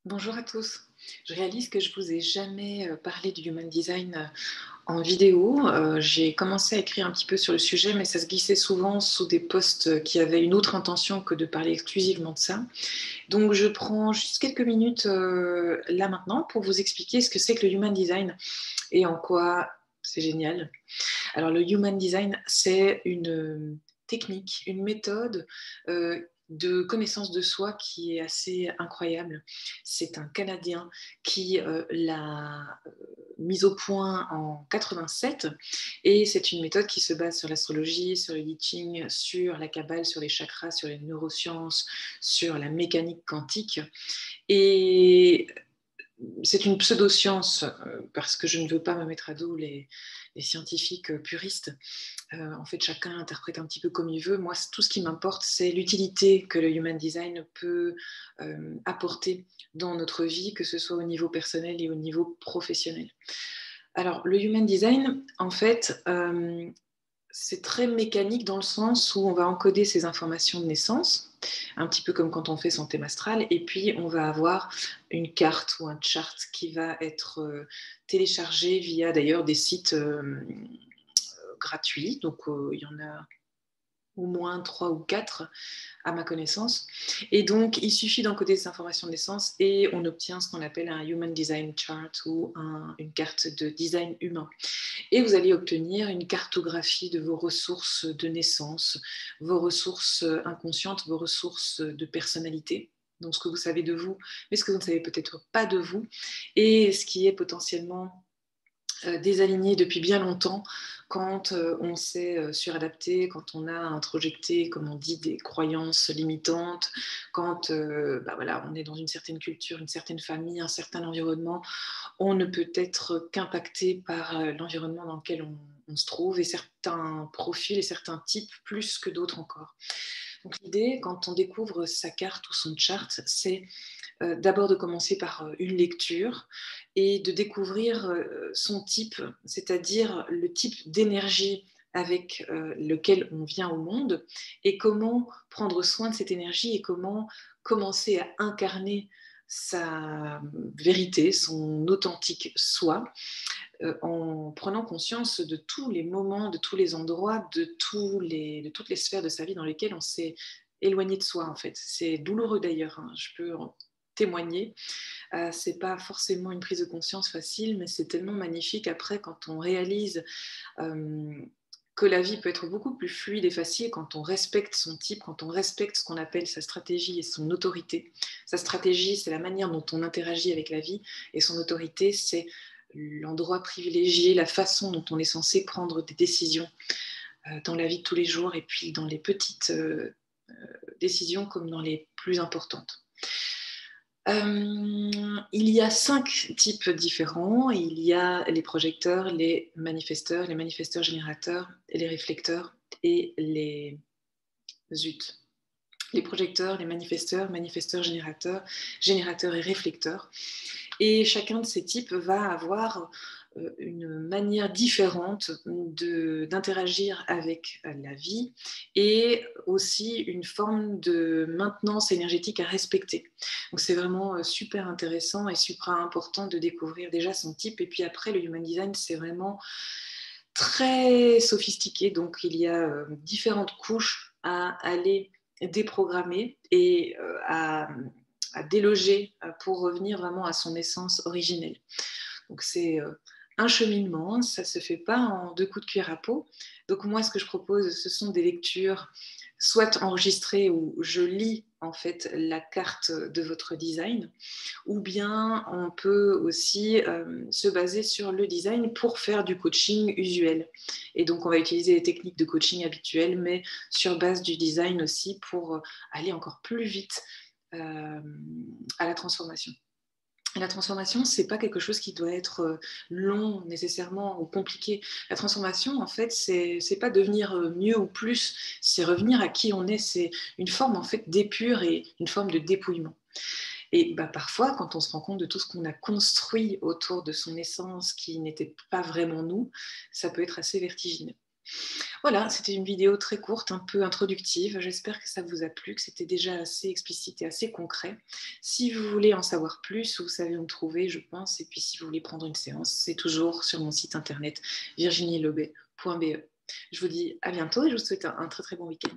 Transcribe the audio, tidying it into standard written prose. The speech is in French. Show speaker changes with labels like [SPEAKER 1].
[SPEAKER 1] Bonjour à tous. Je réalise que je vous ai jamais parlé du Human Design en vidéo. J'ai commencé à écrire un petit peu sur le sujet, mais ça se glissait souvent sous des posts qui avaient une autre intention que de parler exclusivement de ça. Donc je prends juste quelques minutes là maintenant pour vous expliquer ce que c'est que le Human Design et en quoi c'est génial. Alors le Human Design, c'est une technique, une méthode de connaissance de soi qui est assez incroyable. C'est un Canadien qui l'a mise au point en 87 et c'est une méthode qui se base sur l'astrologie, sur le I Ching, sur la Kabbale, sur les chakras, sur les neurosciences, sur la mécanique quantique. Et c'est une pseudo-science parce que je ne veux pas me mettre à dos les scientifiques puristes. En fait, chacun interprète un petit peu comme il veut. Moi, tout ce qui m'importe, c'est l'utilité que le Human Design peut apporter dans notre vie, que ce soit au niveau personnel et au niveau professionnel. Alors, le Human Design, en fait, c'est très mécanique dans le sens où on va encoder ces informations de naissance, un petit peu comme quand on fait son thème astral, et puis on va avoir une carte ou un chart qui va être téléchargé via d'ailleurs des sites gratuits. Donc il y en a au moins 3 ou 4 à ma connaissance. Et donc, il suffit d'encoder ces informations de naissance et on obtient ce qu'on appelle un Human Design Chart ou une carte de design humain. Et vous allez obtenir une cartographie de vos ressources de naissance, vos ressources inconscientes, vos ressources de personnalité. Donc, ce que vous savez de vous, mais ce que vous ne savez peut-être pas de vous, et ce qui est potentiellement désaligné depuis bien longtemps quand on s'est suradapté, quand on a introjecté, comme on dit, des croyances limitantes, quand voilà, on est dans une certaine culture, une certaine famille, un certain environnement, on ne peut être qu'impacté par l'environnement dans lequel on se trouve et certains profils et certains types plus que d'autres encore. Donc l'idée, quand on découvre sa carte ou son chart, c'est d'abord de commencer par une lecture et de découvrir son type, c'est-à-dire le type d'énergie avec lequel on vient au monde et comment prendre soin de cette énergie et comment commencer à incarner sa vérité, son authentique soi, en prenant conscience de tous les moments, de tous les endroits, de toutes les sphères de sa vie dans lesquelles on s'est éloigné de soi en fait. C'est douloureux d'ailleurs, hein, je peux en témoigner. C'est pas forcément une prise de conscience facile, mais c'est tellement magnifique après quand on réalise euh, que la vie peut être beaucoup plus fluide et facile quand on respecte son type, quand on respecte ce qu'on appelle sa stratégie et son autorité. Sa stratégie, c'est la manière dont on interagit avec la vie, et son autorité, c'est l'endroit privilégié, la façon dont on est censé prendre des décisions dans la vie de tous les jours et puis dans les petites décisions comme dans les plus importantes. Il y a 5 types différents. Il y a les projecteurs, les manifesteurs générateurs, les réflecteurs et les zut. Les projecteurs, les manifesteurs générateurs, générateurs et réflecteurs. Et chacun de ces types va avoir une manière différente d'interagir avec la vie et aussi une forme de maintenance énergétique à respecter. Donc c'est vraiment super intéressant et super important de découvrir déjà son type. Et puis après, le Human Design, c'est vraiment très sophistiqué. Donc il y a différentes couches à aller déprogrammer et à déloger pour revenir vraiment à son essence originelle. Donc c'est un cheminement, ça ne se fait pas en 2 coups de cuillère à peau. Donc moi, ce que je propose, ce sont des lectures soit enregistrées où je lis en fait la carte de votre design, ou bien on peut aussi se baser sur le design pour faire du coaching usuel. Et donc on va utiliser les techniques de coaching habituelles, mais sur base du design aussi pour aller encore plus vite à la transformation. La transformation, c'est pas quelque chose qui doit être long nécessairement ou compliqué. La transformation, en fait, c'est pas devenir mieux ou plus, c'est revenir à qui on est. C'est une forme en fait d'épure et une forme de dépouillement. Et bah, parfois, quand on se rend compte de tout ce qu'on a construit autour de son essence qui n'était pas vraiment nous, ça peut être assez vertigineux. Voilà, c'était une vidéo très courte, un peu introductive. J'espère que ça vous a plu, que c'était déjà assez explicite et assez concret. Si vous voulez en savoir plus, vous savez où me trouver, je pense. Et puis si vous voulez prendre une séance, c'est toujours sur mon site internet virginielobet.be. Je vous dis à bientôt et je vous souhaite un très très bon week-end.